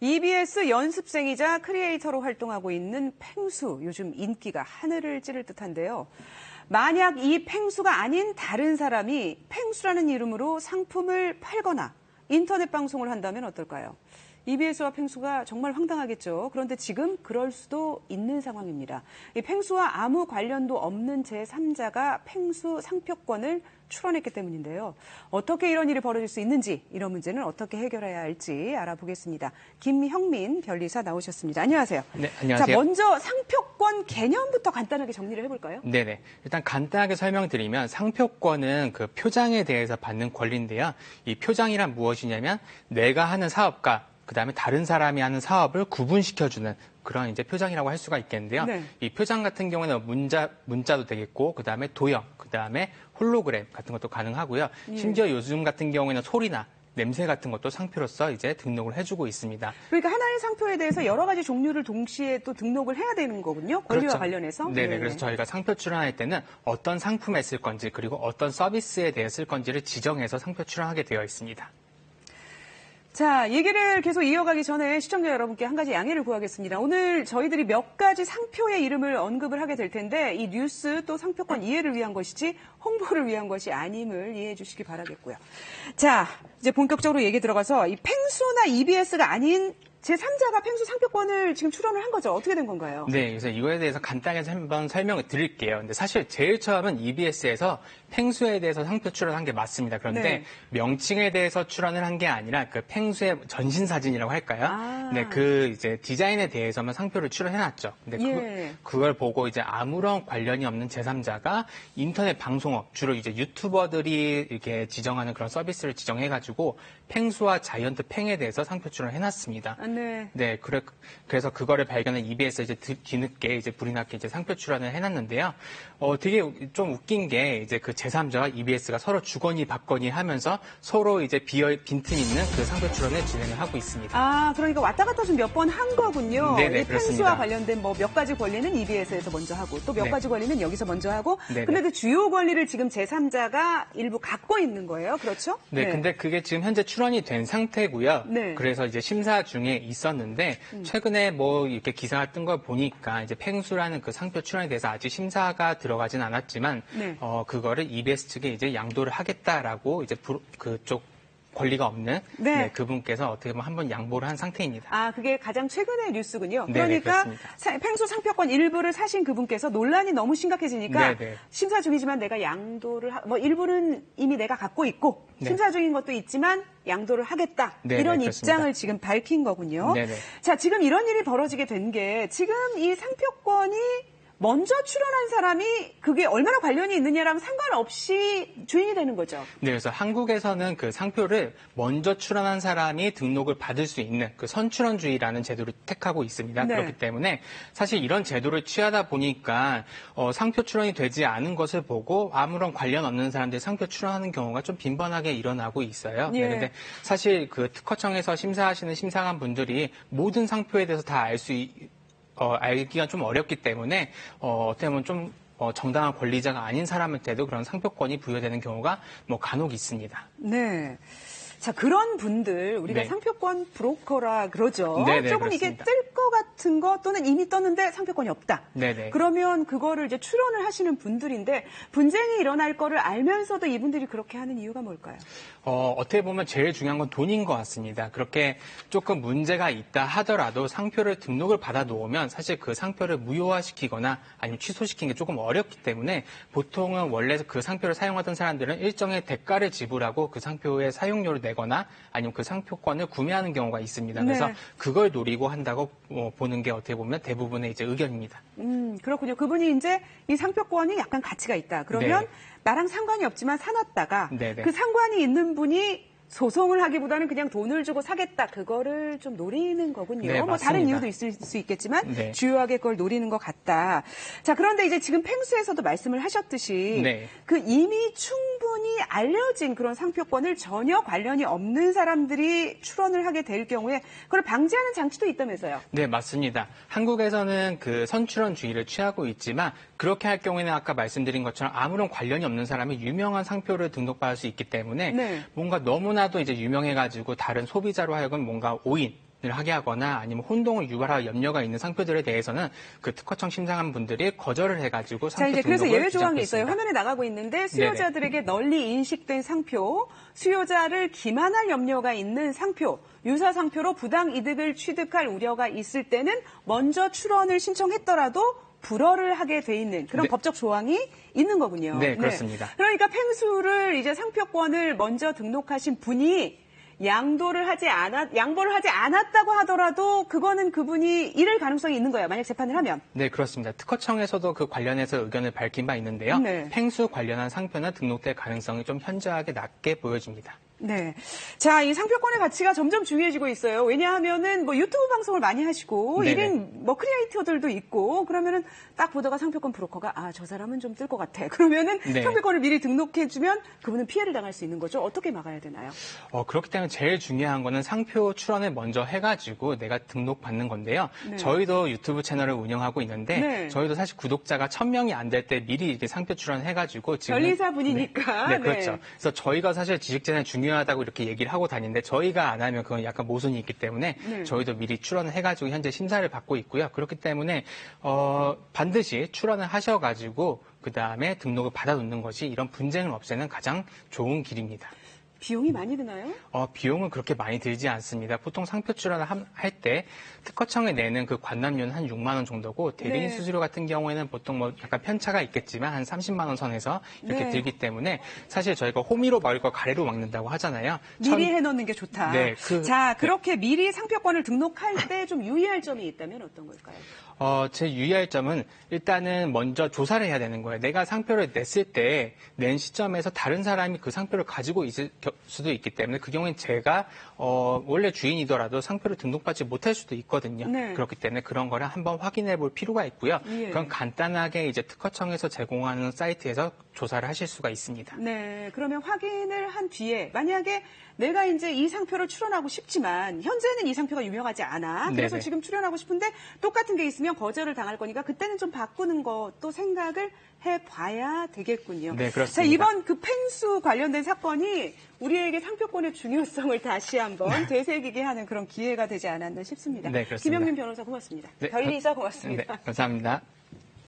EBS 연습생이자 크리에이터로 활동하고 있는 펭수, 요즘 인기가 하늘을 찌를 듯한데요. 만약 이 펭수가 아닌 다른 사람이 펭수라는 이름으로 상품을 팔거나 인터넷 방송을 한다면 어떨까요? EBS와 펭수가 정말 황당하겠죠. 그런데 지금 그럴 수도 있는 상황입니다. 이 펭수와 아무 관련도 없는 제3자가 펭수 상표권을 출원했기 때문인데요. 어떻게 이런 일이 벌어질 수 있는지, 이런 문제는 어떻게 해결해야 할지 알아보겠습니다. 김형민 변리사 나오셨습니다. 안녕하세요. 네, 안녕하세요. 자, 먼저 상표권 개념부터 간단하게 정리를 해볼까요? 네네. 일단 간단하게 설명드리면 상표권은 그 표장에 대해서 받는 권리인데요. 이 표장이란 무엇이냐면 내가 하는 사업과 그다음에 다른 사람이 하는 사업을 구분시켜주는 그런 이제 표장이라고 할 수가 있겠는데요. 네. 이 표장 같은 경우는 문자도 되겠고, 그다음에 도형, 그다음에 홀로그램 같은 것도 가능하고요. 심지어 요즘 같은 경우에는 소리나 냄새 같은 것도 상표로서 이제 등록을 해주고 있습니다. 그러니까 하나의 상표에 대해서 여러 가지 종류를 동시에 또 등록을 해야 되는 거군요. 권리와 그렇죠. 관련해서. 네네. 네. 그래서 저희가 상표 출원할 때는 어떤 상품에 쓸 건지 그리고 어떤 서비스에 대해 쓸 건지를 지정해서 상표 출원하게 되어 있습니다. 자, 얘기를 계속 이어가기 전에 시청자 여러분께 한 가지 양해를 구하겠습니다. 오늘 저희들이 몇 가지 상표의 이름을 언급을 하게 될 텐데 이 뉴스 또 상표권 이해를 위한 것이지 홍보를 위한 것이 아님을 이해해 주시기 바라겠고요. 자, 이제 본격적으로 얘기 들어가서 이 펭수나 EBS가 아닌 제3자가 펭수 상표권을 지금 출원을 한 거죠. 어떻게 된 건가요? 네, 그래서 이거에 대해서 간단하게 한번 설명을 드릴게요. 근데 사실 제일 처음은 EBS에서 펭수에 대해서 상표 출원한 게 맞습니다. 그런데 네. 명칭에 대해서 출원을 한 게 아니라 그 펭수의 전신 사진이라고 할까요? 아. 네, 그 이제 디자인에 대해서만 상표를 출원해놨죠. 근데 예. 그걸 보고 이제 아무런 관련이 없는 제3자가 인터넷 방송업, 주로 이제 유튜버들이 이렇게 지정하는 그런 서비스를 지정해가지고 펭수와 자이언트 팽에 대해서 상표 출원해놨습니다. 네. 네, 그래서 그거를 발견한 EBS에서 이제 뒤늦게 이제 불이 났게 이제 상표 출원을 해놨는데요. 되게 좀 웃긴 게 이제 그 제3자와 EBS가 서로 주거니 받거니 하면서 서로 이제 빈틈 있는 그 상표 출원을 진행을 하고 있습니다. 아, 그러니까 왔다 갔다 좀 몇 번 한 거군요. 네네, 이 그렇습니다. 펭수와 관련된 뭐 몇 가지 권리는 EBS에서 먼저 하고 또 몇 네. 가지 권리는 여기서 먼저 하고 네네. 근데 그 주요 권리를 지금 제3자가 일부 갖고 있는 거예요. 그렇죠? 네, 근데 그게 지금 현재 출원이 된 상태고요. 네. 그래서 이제 심사 중에 있었는데 최근에 뭐 이렇게 기사가 뜬 걸 보니까 이제 펭수라는 그 상표 출원에 대해서 아직 심사가 들어가진 않았지만 네. 그거를 EBS 측에 이제 양도를 하겠다라고 이제 그쪽 권리가 없는 네. 그분께서 어떻게 보면 한번 양보를 한 상태입니다. 아, 그게 가장 최근의 뉴스군요. 네네, 그러니까 그렇습니다. 펭수 상표권 일부를 사신 그분께서 논란이 너무 심각해지니까 네네. 심사 중이지만 내가 양도를 뭐 일부는 이미 내가 갖고 있고 네. 심사 중인 것도 있지만 양도를 하겠다. 네네, 이런 그렇습니다. 입장을 지금 밝힌 거군요. 네네. 자, 지금 이런 일이 벌어지게 된 게 지금 이 상표권이 먼저 출원한 사람이 그게 얼마나 관련이 있느냐랑 상관없이 주인이 되는 거죠. 네, 그래서 한국에서는 그 상표를 먼저 출원한 사람이 등록을 받을 수 있는 그 선출원주의라는 제도를 택하고 있습니다. 네. 그렇기 때문에 사실 이런 제도를 취하다 보니까 상표 출원이 되지 않은 것을 보고 아무런 관련 없는 사람들이 상표 출원하는 경우가 좀 빈번하게 일어나고 있어요. 예. 네, 근데 사실 그 특허청에서 심사하시는 심사관 분들이 모든 상표에 대해서 다 알기가 좀 어렵기 때문에 어떻게 보면 좀 정당한 권리자가 아닌 사람한테도 그런 상표권이 부여되는 경우가 뭐 간혹 있습니다. 네. 자, 그런 분들 우리가 네. 상표권 브로커라 그러죠. 네네, 조금 이게 그렇습니다. 뜰 것 같은 거 또는 이미 떴는데 상표권이 없다. 네네. 그러면 그거를 이제 출원을 하시는 분들인데 분쟁이 일어날 거를 알면서도 이분들이 그렇게 하는 이유가 뭘까요? 어떻게 보면 제일 중요한 건 돈인 것 같습니다. 그렇게 조금 문제가 있다 하더라도 상표를 등록을 받아 놓으면 사실 그 상표를 무효화시키거나 아니면 취소시키는 게 조금 어렵기 때문에 보통은 원래 그 상표를 사용하던 사람들은 일정의 대가를 지불하고 그 상표의 사용료를 내거나 아니면 그 상표권을 구매하는 경우가 있습니다. 그래서 네. 그걸 노리고 한다고 보는 게 어떻게 보면 대부분의 이제 의견입니다. 그렇군요. 그분이 이제 이 상표권이 약간 가치가 있다. 그러면 네. 나랑 상관이 없지만 사놨다가 네네. 그 상관이 있는 분이 소송을 하기보다는 그냥 돈을 주고 사겠다. 그거를 좀 노리는 거군요. 네, 뭐 다른 맞습니다. 이유도 있을 수 있겠지만 네. 주요하게 그걸 노리는 것 같다. 자, 그런데 이제 지금 펭수에서도 말씀을 하셨듯이 네. 그 이미 충분히 알려진 그런 상표권을 전혀 관련이 없는 사람들이 출원을 하게 될 경우에 그걸 방지하는 장치도 있다면서요. 네, 맞습니다. 한국에서는 그 선출원주의를 취하고 있지만 그렇게 할 경우에는 아까 말씀드린 것처럼 아무런 관련이 없는 사람이 유명한 상표를 등록받을 수 있기 때문에 네. 뭔가 너무나도 이제 유명해가지고 다른 소비자로 하여금 뭔가 오인 하게 하거나 아니면 혼동을 유발할 염려가 있는 상표들에 대해서는 그 특허청 심사한 분들이 거절을 해가지고 자, 상표 이제 그래서 등록을 예외 조항이 있어요. 부착했습니다. 화면에 나가고 있는데 수요자들에게 널리 인식된 상표, 수요자를 기만할 염려가 있는 상표, 유사 상표로 부당 이득을 취득할 우려가 있을 때는 먼저 출원을 신청했더라도 불허를 하게 돼 있는 그런 네. 법적 조항이 있는 거군요. 네, 그렇습니다. 그러니까 펭수를 이제 상표권을 먼저 등록하신 분이 양보를 하지 않았다고 하더라도 그거는 그분이 잃을 가능성이 있는 거예요. 만약 재판을 하면. 네, 그렇습니다. 특허청에서도 그 관련해서 의견을 밝힌 바 있는데요. 네. 펭수 관련한 상표는 등록될 가능성이 좀 현저하게 낮게 보여집니다. 네. 자, 이 상표권의 가치가 점점 중요해지고 있어요. 왜냐하면은 뭐 유튜브 방송을 많이 하시고, 네네. 1인 뭐 크리에이터들도 있고, 그러면은 딱 보다가 상표권 브로커가, 아, 저 사람은 좀 뜰 것 같아. 그러면은 네. 상표권을 미리 등록해주면 그분은 피해를 당할 수 있는 거죠. 어떻게 막아야 되나요? 그렇기 때문에 제일 중요한 거는 상표 출원을 먼저 해가지고 내가 등록받는 건데요. 네. 저희도 유튜브 채널을 운영하고 있는데 네. 저희도 사실 구독자가 1000명이 안 될 때 미리 이렇게 상표 출원해가지고 지금 변리사 분이니까. 네, 그렇죠. 그래서 저희가 사실 지식재산이 중요하다고 이렇게 얘기를 하고 다니는데 저희가 안 하면 그건 약간 모순이 있기 때문에 네. 저희도 미리 출원을 해가지고 현재 심사를 받고 있고요. 그렇기 때문에 반드시 출원을 하셔가지고 그 다음에 등록을 받아놓는 것이 이런 분쟁을 없애는 가장 좋은 길입니다. 비용이 많이 드나요? 비용은 그렇게 많이 들지 않습니다. 보통 상표 출원을 할 때 특허청에 내는 그 관람료는 한 6만 원 정도고 대리인 네. 수수료 같은 경우에는 보통 뭐 약간 편차가 있겠지만 한 30만 원 선에서 이렇게 네. 들기 때문에 사실 저희가 호미로 막을 거 가래로 막는다고 하잖아요. 미리 해놓는 게 좋다. 네, 자, 그렇게 미리 상표권을 등록할 때 좀 유의할 점이 있다면 어떤 걸까요? 제 유의할 점은 일단은 먼저 조사를 해야 되는 거예요. 내가 상표를 냈을 때 낸 시점에서 다른 사람이 그 상표를 가지고 있을 수도 있기 때문에 그 경우엔 제가 원래 주인이더라도 상표를 등록받지 못할 수도 있거든요. 네. 그렇기 때문에 그런 거를 한번 확인해 볼 필요가 있고요. 예. 그건 간단하게 이제 특허청에서 제공하는 사이트에서 조사를 하실 수가 있습니다. 네, 그러면 확인을 한 뒤에 만약에 내가 이제 이 상표를 출원하고 싶지만 현재는 이 상표가 유명하지 않아. 그래서 네네. 지금 출원하고 싶은데 똑같은 게 있으면 거절을 당할 거니까 그때는 좀 바꾸는 것도 생각을 해봐야 되겠군요. 네, 그렇습니다. 자, 이번 그 펭수 관련된 사건이 우리에게 상표권의 중요성을 다시 한번 되새기게 하는 그런 기회가 되지 않았나 싶습니다. 네, 그렇습니다. 김영민 변호사 고맙습니다. 네, 변리사 고맙습니다. 네, 감사합니다.